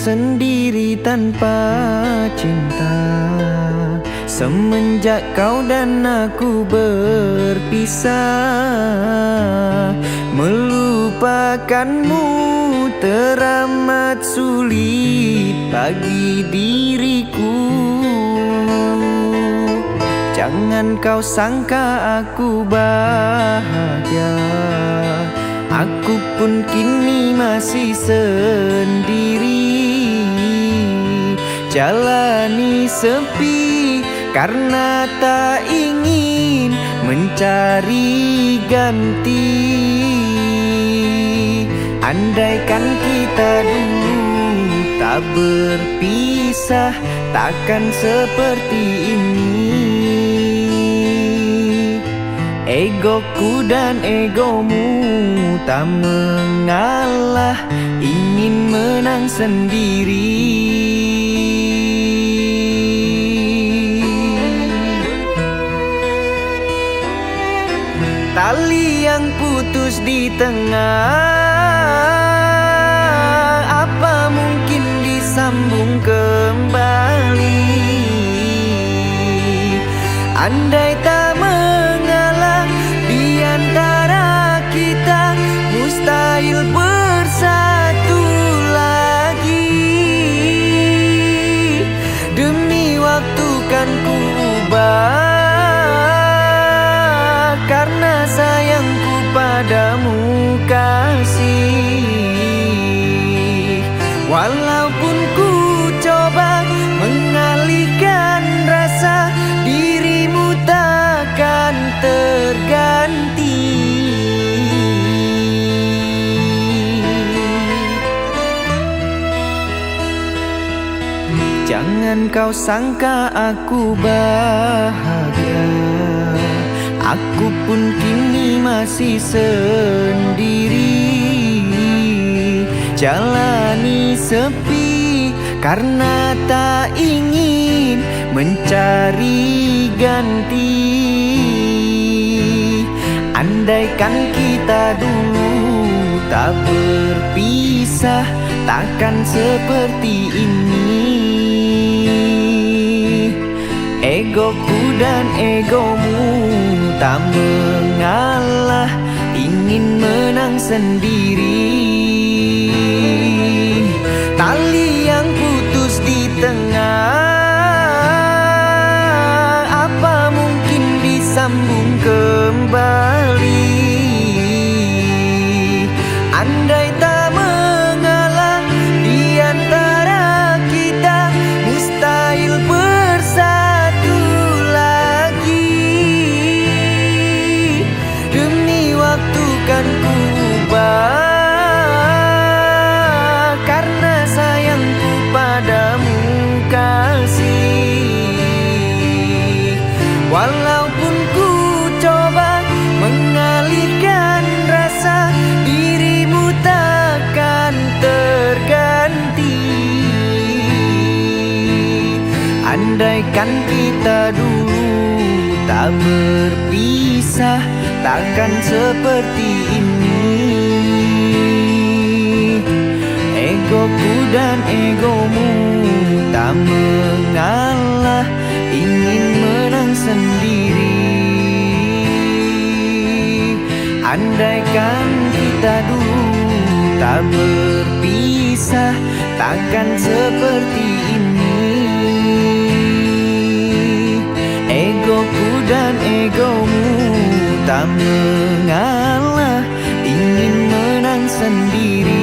sendiri tanpa cinta. Semenjak kau dan aku berpisah, melupakanmu teramat sulit bagi diriku. Jangan kau sangka aku bahagia, aku pun kini masih sendiri. Jalani sepi karena tak ingin mencari ganti. Andaikan kita dulu tak berpisah, takkan seperti ini. Egoku dan egomu tak mengalah, ingin menang sendiri. Tali yang putus di tengah, apa mungkin disambung kembali? Andai tak mengalah di antara kita, mustahil bersatu lagi. Demi waktu kan ku ubah, karena sayangku padamu kasih. Walaupun ku coba mengalihkan rasa, dirimu takkan terganti. Jangan kau sangka aku bahagia, aku pun kini masih sendiri. Jalani sepi karena tak ingin mencari ganti. Andaikan kita dulu tak berpisah, takkan seperti ini. Egoku dan egomu tak mengalah, ingin menang sendiri. Tali yang putus di tengah, apa mungkin disambung kembali? Andai tak mengalah di antara kita, mustahil bersatu lagi. Demi waktu kan ku ubah, karena sayangku padamu kasih. Walaupun ku coba mengalihkan rasa, dirimu takkan terganti. Andaikan kita dulu tak berpisah, takkan seperti ini. Egoku dan egomu tak mengalah, ingin menang sendiri. Andaikan kita dulu tak berpisah, takkan seperti ini. Egoku dan egomu tak mengalah, ingin menang sendiri.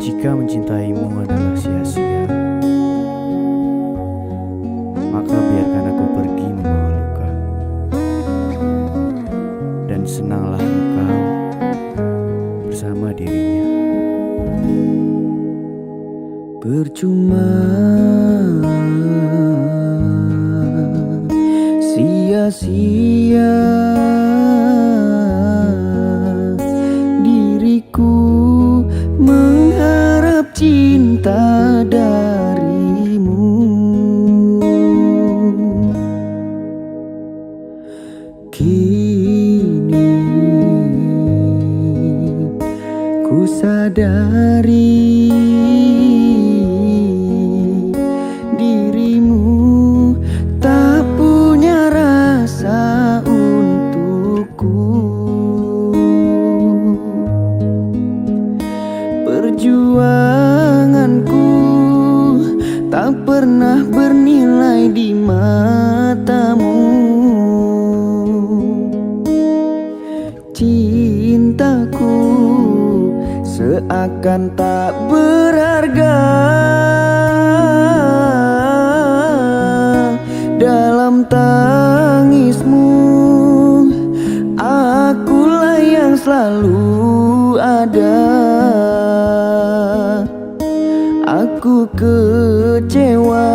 Jika mencintaimu adalah sia-sia, maka biarkan aku pergi membawa luka. Dan senanglah engkau bersama dirinya. Percuma sia-sia diriku mengharap cinta darimu. Kini ku sadari dirimu tak punya rasa untukku. Perjuanganku tak pernah bernilai di matamu. Cintaku seakan tak berharga dalam tangismu. Akulah yang selalu ada. Aku kecewa,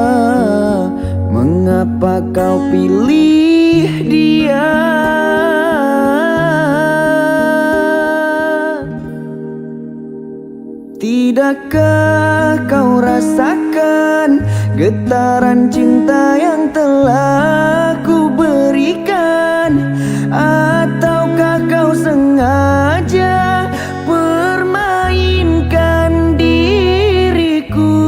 mengapa kau pilih dia? Tidakkah kau rasakan getaran cinta yang telah ku berikan? Ataukah kau sengaja permainkan diriku?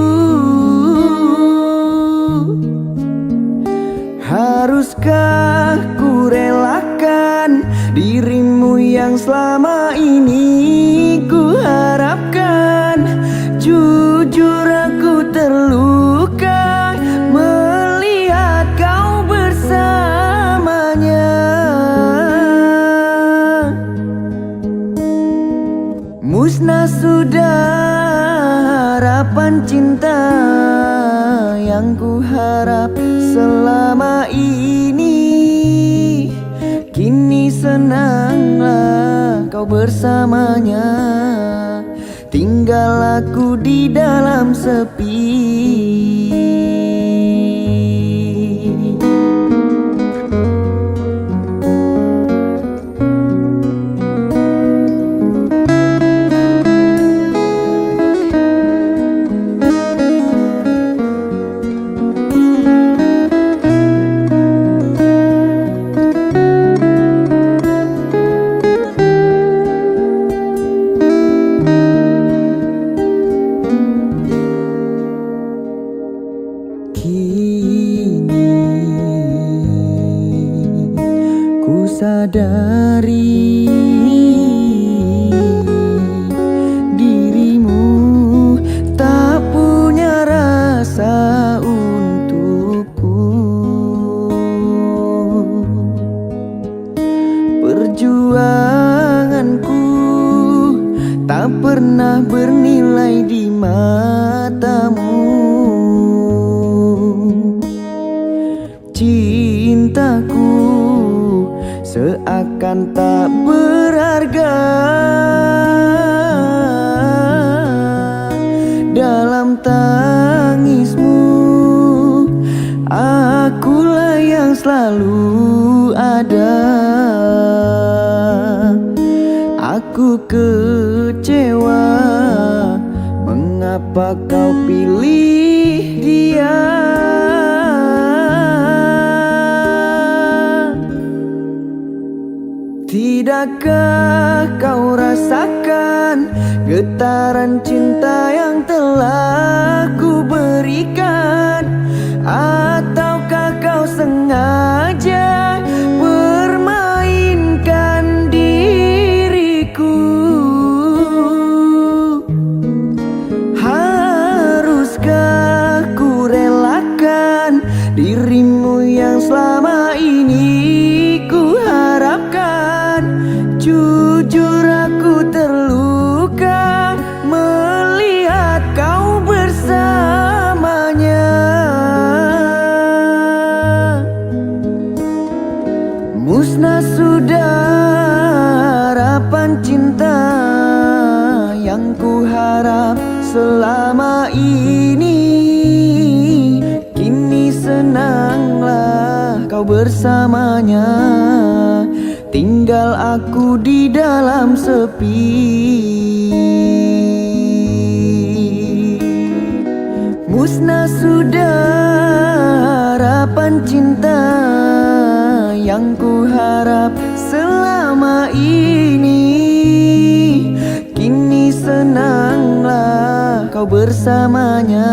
Haruskah ku relakan dirimu yang selama ini ku harapkan? Jujur aku terluka melihat kau bersamanya. Musnah sudah harapan cinta yang ku harap selama ini. Kini senanglah kau bersamanya, tinggal aku di dalam sepi. Kini ku sadari dirimu tak punya rasa untukku. Perjuanganku tak pernah bernilai di matamu. Cintaku seakan tak berharga dalam tangismu. Akulah yang selalu ada. Aku kecewa, mengapa kau pilih dia? Tidakkah kau rasakan getaran cinta yang telah ku berikan? Ataukah kau sengaja permainkan diriku? Haruskah ku relakan dirimu yang selama ini ku harapkan? Jujur aku terluka melihat kau bersamanya. Musnah sudah harapan cinta yang ku harap selama ini. Kini senanglah kau kau bersamanya. Tinggal aku di dalam sepi. Musnah sudah harapan cinta yang ku harap selama ini. Kini senanglah kau bersamanya.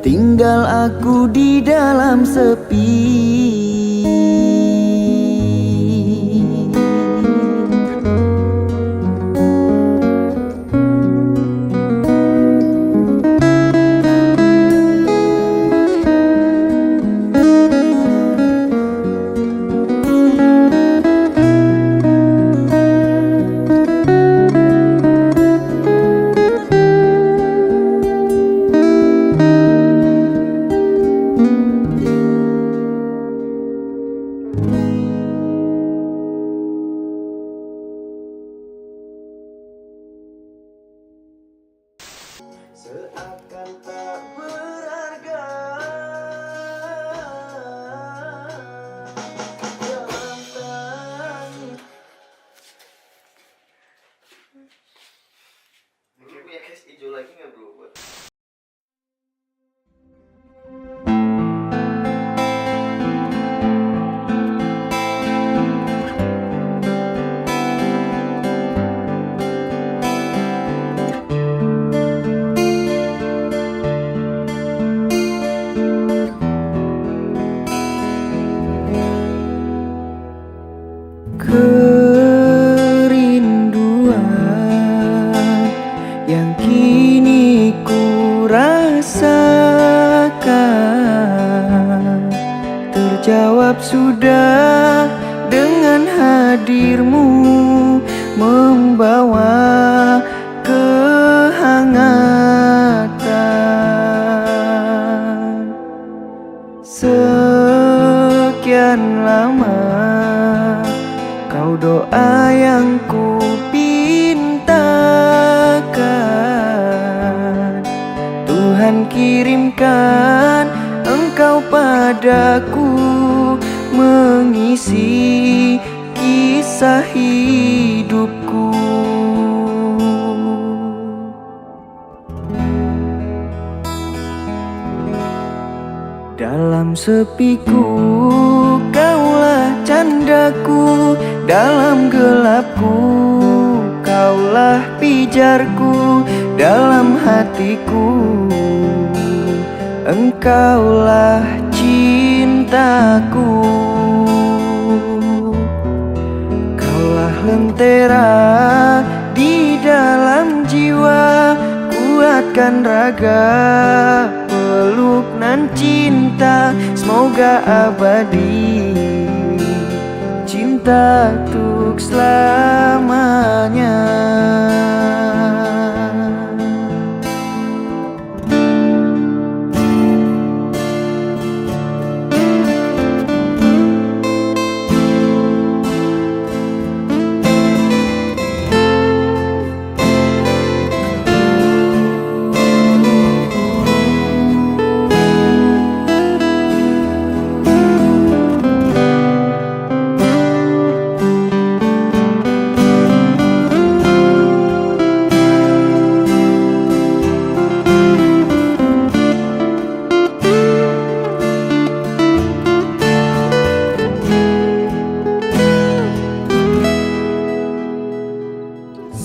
Tinggal aku di dalam sepi. Seakan tak berharga dalam tangis. Mungkin punya case hijau lagi nggak bro? Kerinduan yang kini ku rasakan terjawab sudah dengan hadirmu, membawa kehangatan. Sekian lama kau doa yang ku pintakan, Tuhan kirimkan engkau padaku, mengisi kisah hidupku. Dalam sepiku kaulah candaku, dalam gelapku kaulah pijarku, dalam hatiku engkaulah cintaku. Kaulah lentera di dalam jiwa, kuatkan raga, peluk nan cinta, semoga abadi, cinta untuk selamanya.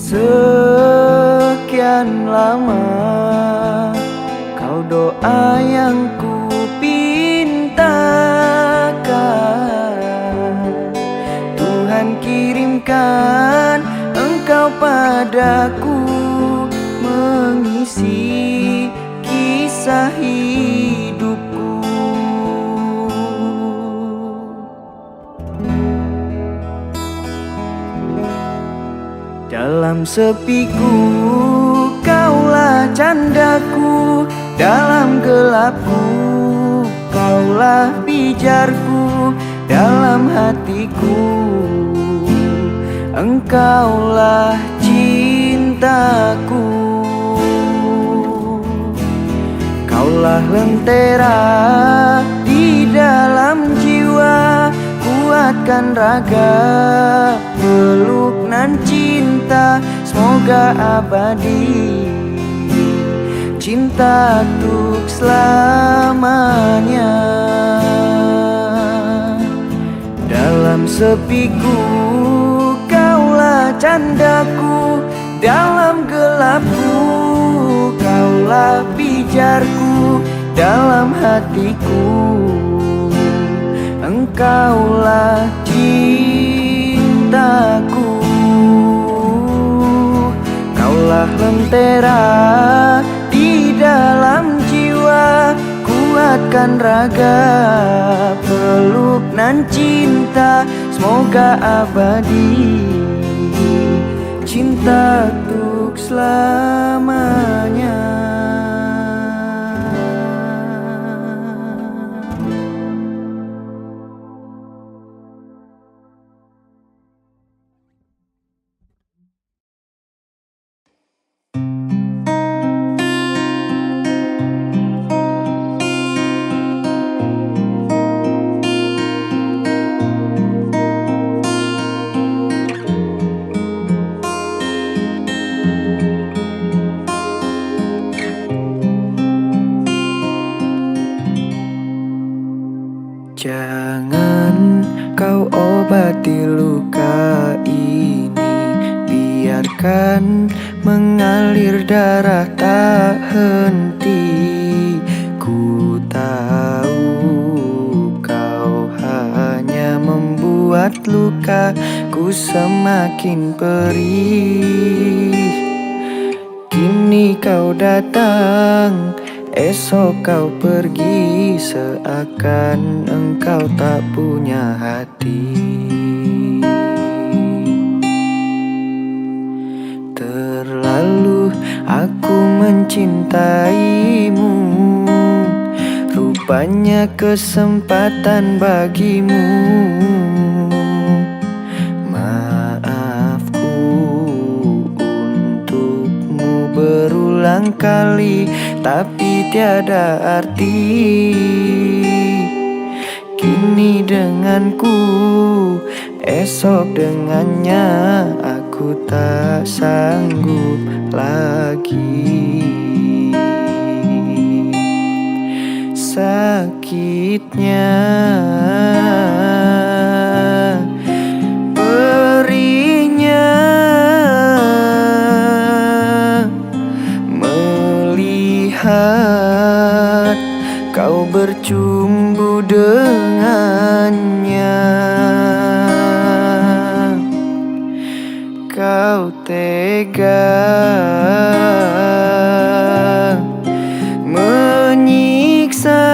Sekian lama kau doa yang ku pintakan, Tuhan kirimkan engkau padaku, mengisi kisah hidupku. Dalam sepiku kaulah candaku, dalam gelapku kaulah pijarku, dalam hatiku engkaulah cintaku. Kaulah lentera di dalam jiwa, kuatkan raga, peluk nan cinta semoga abadi. Cinta untuk selamanya. Dalam sepiku kaulah candaku, dalam gelapku kaulah pijarku, dalam hatiku engkaulah cintaku. Kaulah lentera di dalam jiwa, kuatkan raga, peluk nan cinta semoga abadi. Cinta untuk selamanya. Jangan kau obati luka ini, biarkan mengalir darah tak henti. Ku tahu kau hanya membuat lukaku semakin perih. Kini kau datang, esok kau pergi, seakan engkau tak punya hati. Terlalu aku mencintaimu, rupanya kesempatan bagimu. Maafku untukmu berulang kali, tapi tiada arti. Kini denganku, esok dengannya, aku tak sanggup lagi. Sakitnya, perihnya, melihat kau bercumbu dengannya. Kau tega menyiksa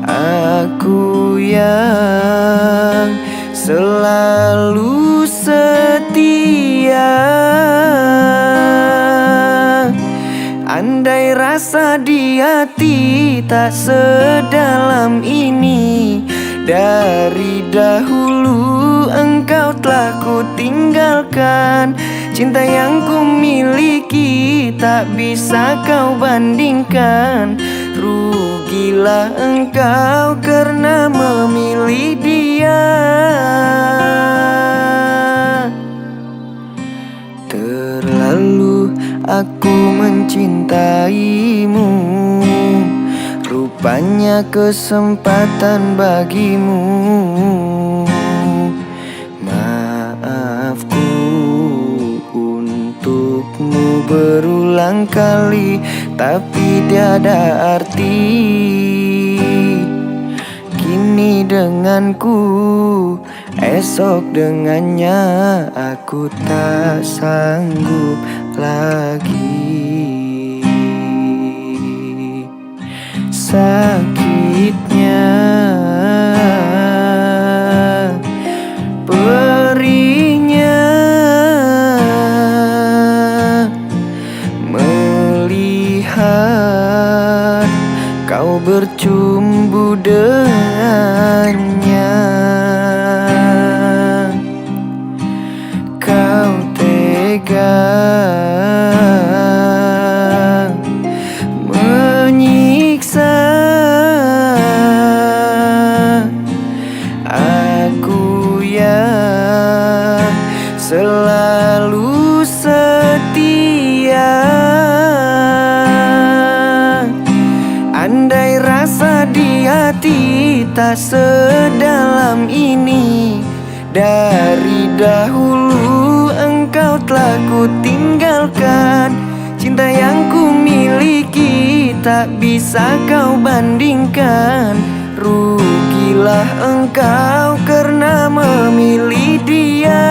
aku yang selalu setia. Andai rasa di hati tak sedalam ini, dari dahulu engkau telah ku tinggalkan. Cinta yang ku miliki tak bisa kau bandingkan. Rugilah engkau karena memilih dia. Terlalu aku mencintaimu, rupanya kesempatan bagimu. Maafku untukmu berulang kali, tapi tiada arti. Kini denganku, esok dengannya, aku tak sanggup lagi. Sakitnya, perihnya, melihat kau bercumbu dengannya. Kau tega menyiksa kita sedalam ini. Dari dahulu engkau telah ku tinggalkan. Cinta yang ku miliki tak bisa kau bandingkan. Rugilah engkau karena memilih dia.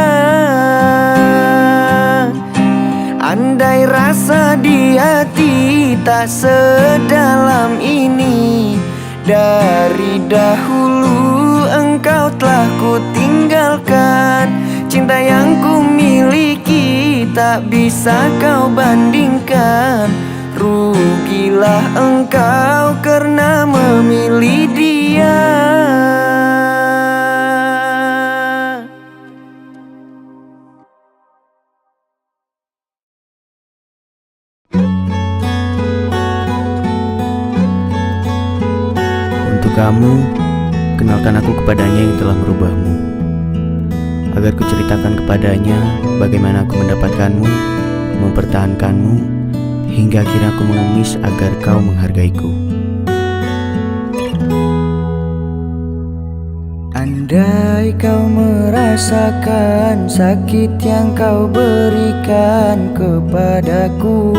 Andai rasa di hati tak sedalam ini. Dari dahulu engkau telah ku tinggalkan. Cinta yang ku miliki tak bisa kau bandingkan. Rugilah engkau karena memilih dia. Untuk kamu, kenalkan aku kepadanya yang telah merubahmu, agar ku ceritakan kepadanya bagaimana aku mendapatkanmu, mempertahankanmu, hingga akhirnya aku mengemis agar kau menghargaiku. Andai kau merasakan sakit yang kau berikan kepadaku,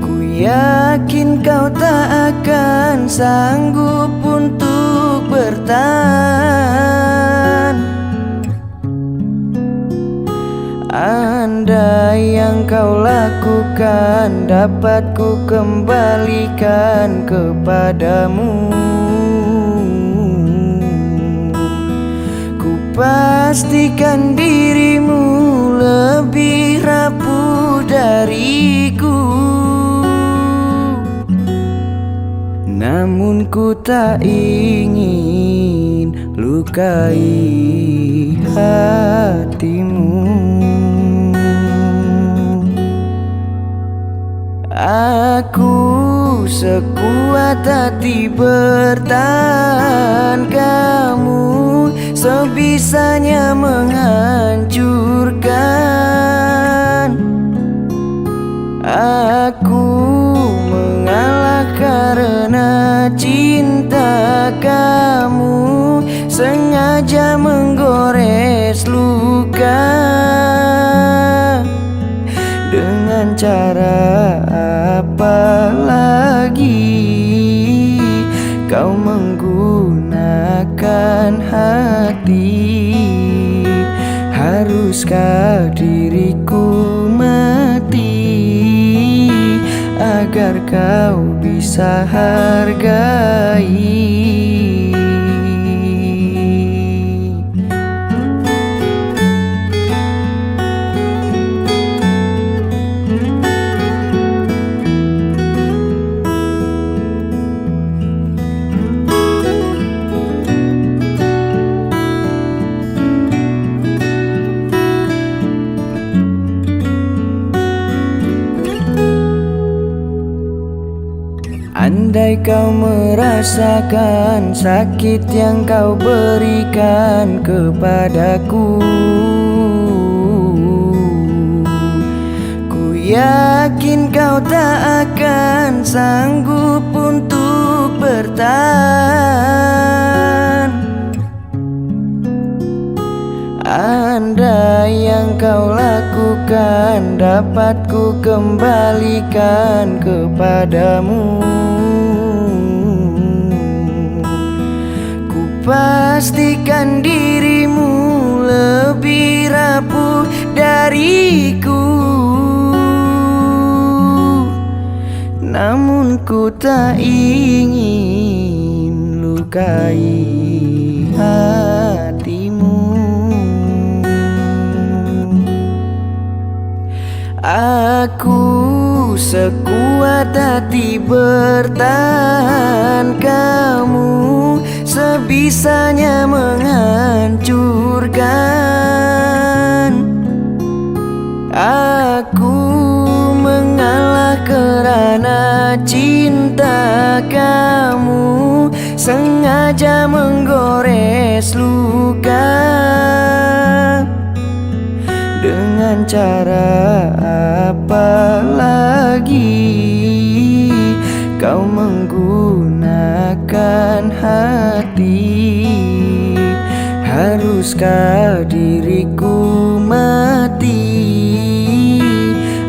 ku yakin kau tak akan sanggup untuk bertahan. Andai yang kau lakukan dapat ku kembalikan kepadamu, ku pastikan dirimu lebih rapuh dariku. Namun ku tak ingin lukai hatimu. Aku sekuat hati bertahan, kamu sebisanya menghancurkan. Aku mengalah karena cinta, kamu sengaja menggores luka. Dengan cara apa lagi kau menggunakan hati? Haruskah diriku mati agar kau bisa hargai? Andai kau merasakan sakit yang kau berikan kepadaku, ku yakin kau tak akan sanggup untuk bertahan. Andai yang kau lakukan dapat ku kembalikan kepadamu, ku pastikan dirimu lebih rapuh dariku. Namun ku tak ingin lukai hatimu. Aku sekuat hati bertahan, kamu sebisanya menghancurkan. Aku mengalah karena cinta, kamu sengaja menggores luka. Dengan cara apa lagi kau menggunakan hati. Haruskah diriku mati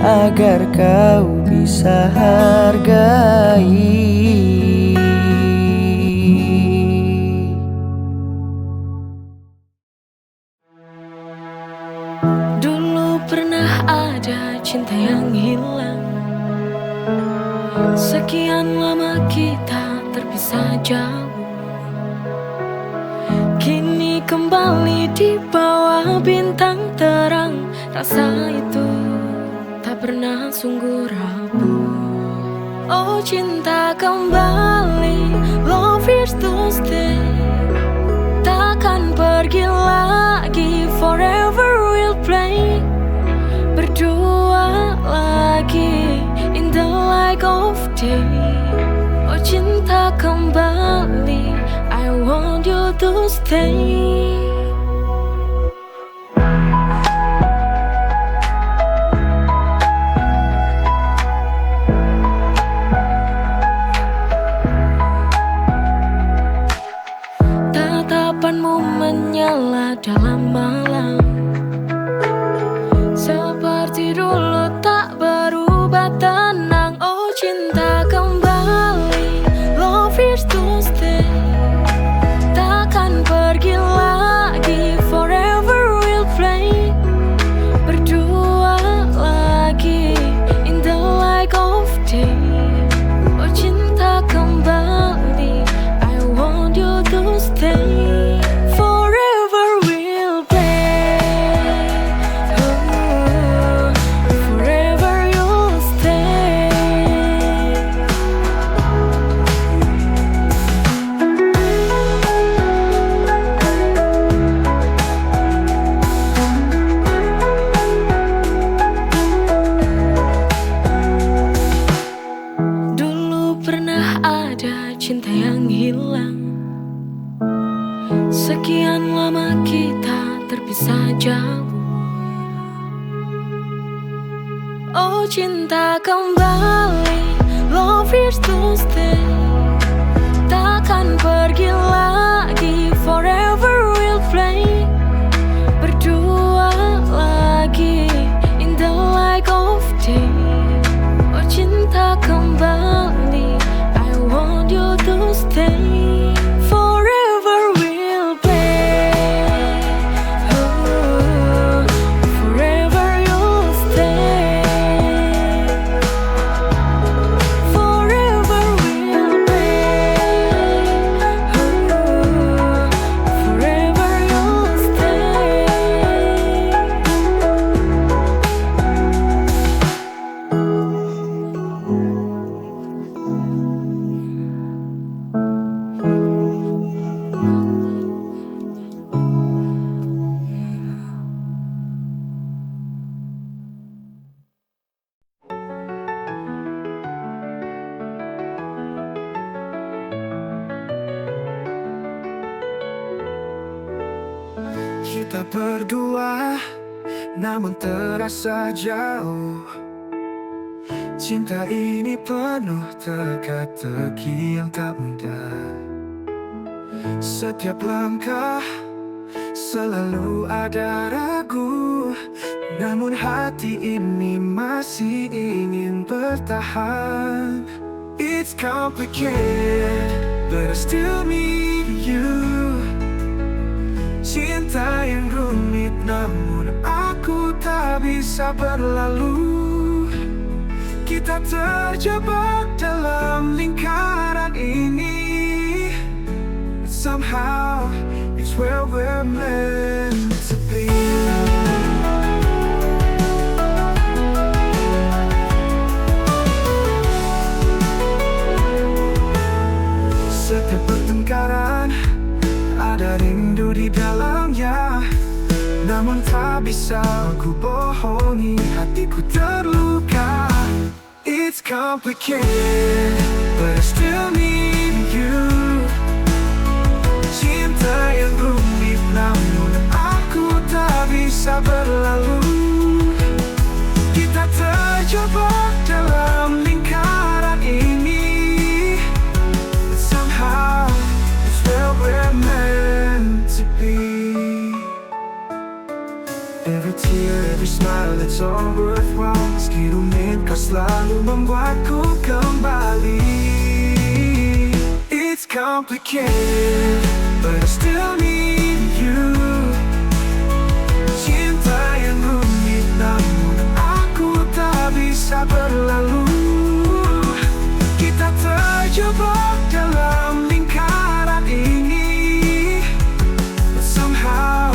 agar kau bisa hargai? Dulu pernah ada cinta yang hilang. Sekian lama kita terpisah jauh. Kini kembali di bawah bintang terang. Rasa itu tak pernah sungguh rapuh. Oh cinta kembali, love is to stay. Takkan pergi lagi, forever we'll play. Berdua lagi in the light of day. Oh cinta kembali, I want you to stay. Tatapanmu menyala dalam malam, seperti dulu tak berubah tenang. Oh cinta kembali, love is to stay. Takkan pergi lagi, forever we'll play. Berdua lagi in the light of day. Oh cinta kembali, I want you to stay. Forever we'll play. Oh, forever you'll stay. Dulu pernah ada cinta yang hilang. Sekian lama kita terpisah jauh. Oh cinta kembali, love is to stay. Takkan pergi lagi, forever we'll play. Berdua lagi in the light of day. Oh cinta kembali, I want you to stay. Forever we'll play. Oh, forever you'll stay. Forever we'll play. Oh, forever you'll stay. Kita berdua, namun terasa jauh. Cinta ini penuh teka-teki yang tak mudah. Setiap langkah selalu ada ragu, namun hati ini masih ingin bertahan. It's complicated, but I still need you. Cinta yang rumit, namun aku tak bisa berlalu. Kita terjebak dalam lingkaran ini. Somehow, it's where we're meant to be. Setiap pertengkaran ada rindu di dalamnya, namun tak bisa aku bohongi, hatiku terluka. It's complicated, but I still need you. Cinta yang rumit, namun aku tak bisa berlalu. Kita terjebak dalam lingkaran ini. here, every smile it's all worthwhile. Meski rumit kau selalu membuatku kembali. It's complicated, but I still need you. Cinta yang rumit namun aku tak bisa berlalu. Kita terjebak dalam lingkaran ini, but somehow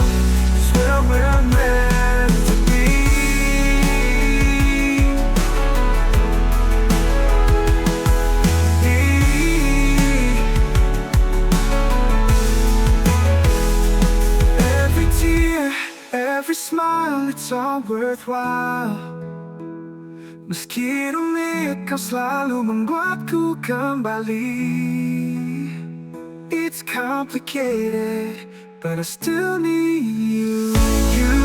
it's where we're meant to be. Every tear, every smile, it's all worthwhile. Meski rumit, kau selalu membuatku kembali. It's complicated, but I still need you.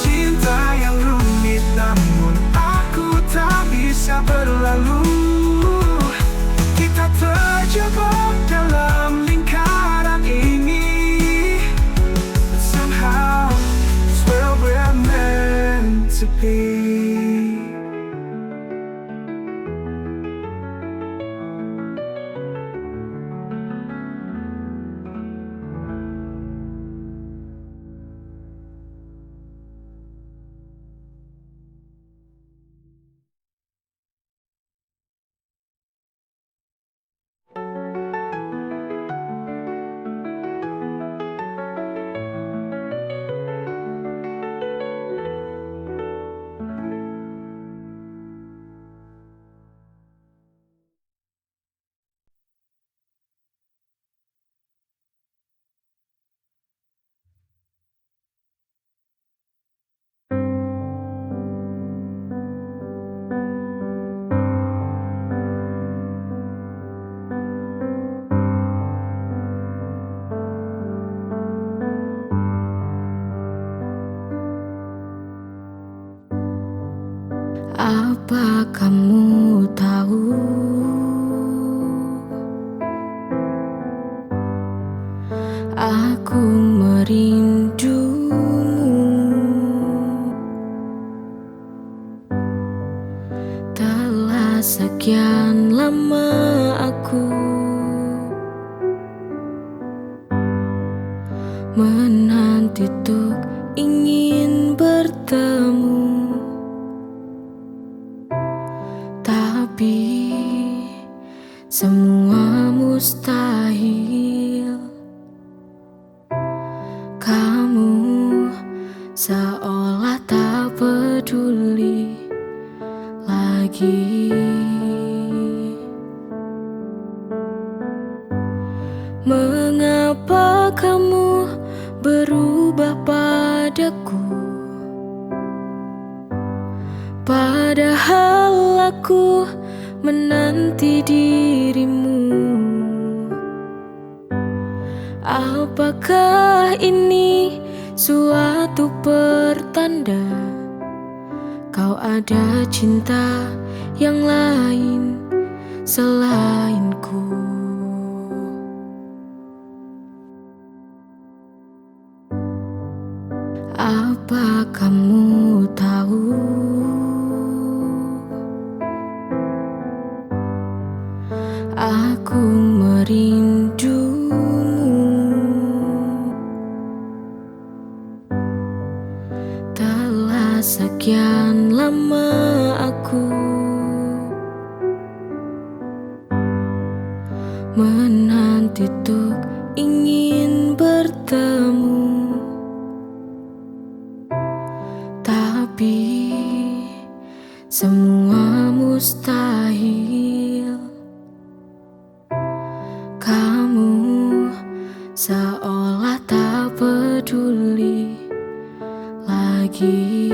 Cinta yang rumit namun aku tak bisa berlalu. Kita terjebak dalam lingkaran ini, but somehow it's where we're meant to be. Apa kamu tahu, aku merindumu. Telah sekian lama aku menanti untuk ingin bertemu. Tapi semua mustahil. Kamu seolah tak peduli lagi. Mengapa kamu berubah padaku? Padahal aku menanti dirimu. Apakah ini suatu pertanda kau ada cinta yang lain selainku? Apa kamu tahu, aku merindumu. Telah sekian lama aku menanti untuk ingin bertemu. Tapi semua mustahil. Kamu seolah tak peduli lagi.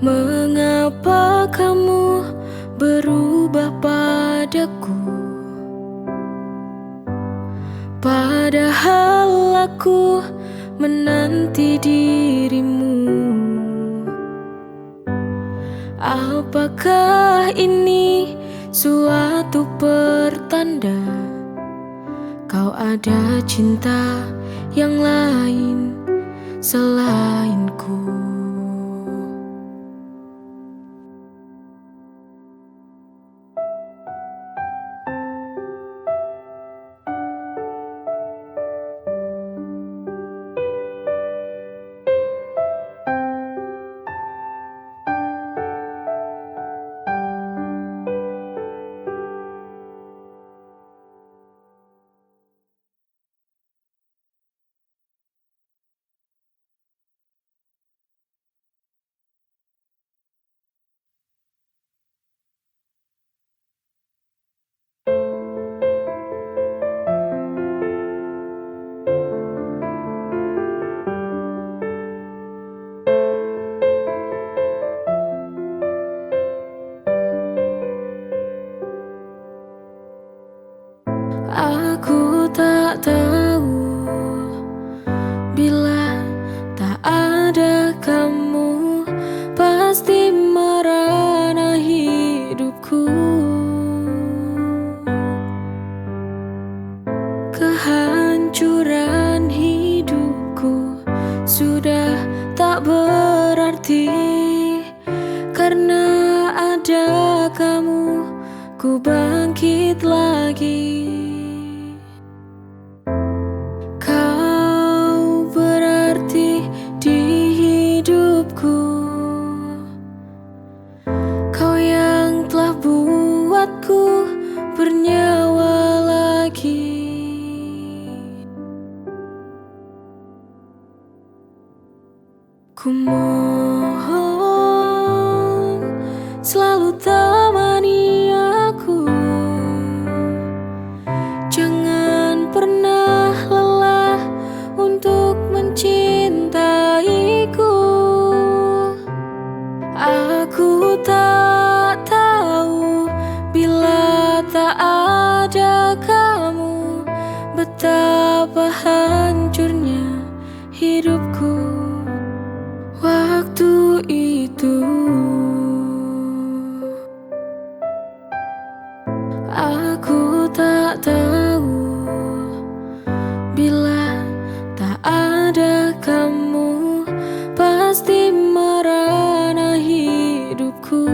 Mengapa kamu berubah padaku? Padahal aku menanti dirimu. Apakah ini suatu pertanda kau ada cinta yang lain selainku. Aku tak tahu bila tak ada kamu pasti merana hidupku. Kehancuran hidupku sudah tak berarti karena ada kamu, ku bangkit lagi. Kau berarti di hidupku, kau yang telah buatku bernyawa lagi. Ku mohon selalu temani aku, jangan pernah lelah untuk mencintaiku. Aku tak tahu bila tak ada kamu betapa hancurnya hidupku waktu itu. Aku tak tahu bila tak ada kamu pasti merana hidupku.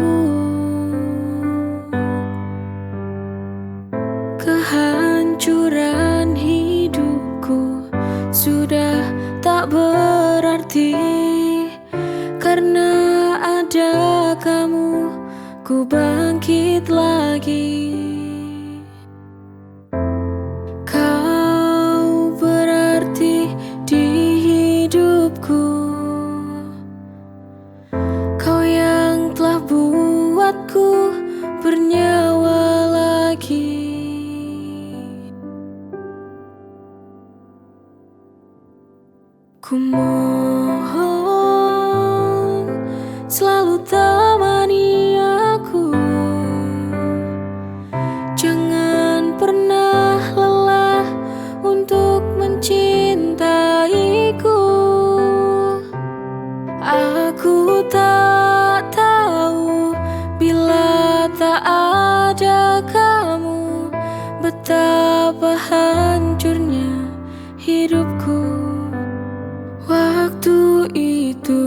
Kehancuran hidupku sudah tak berarti karena ada kamu, ku bangkit lagi. Kau berarti di hidupku, kau yang telah buatku bernyawa lagi. Ku mohon selalu temani aku, jangan pernah lelah untuk mencintaiku. Aku tak tahu bila tak ada kamu betapa hancurnya hidupku waktu itu.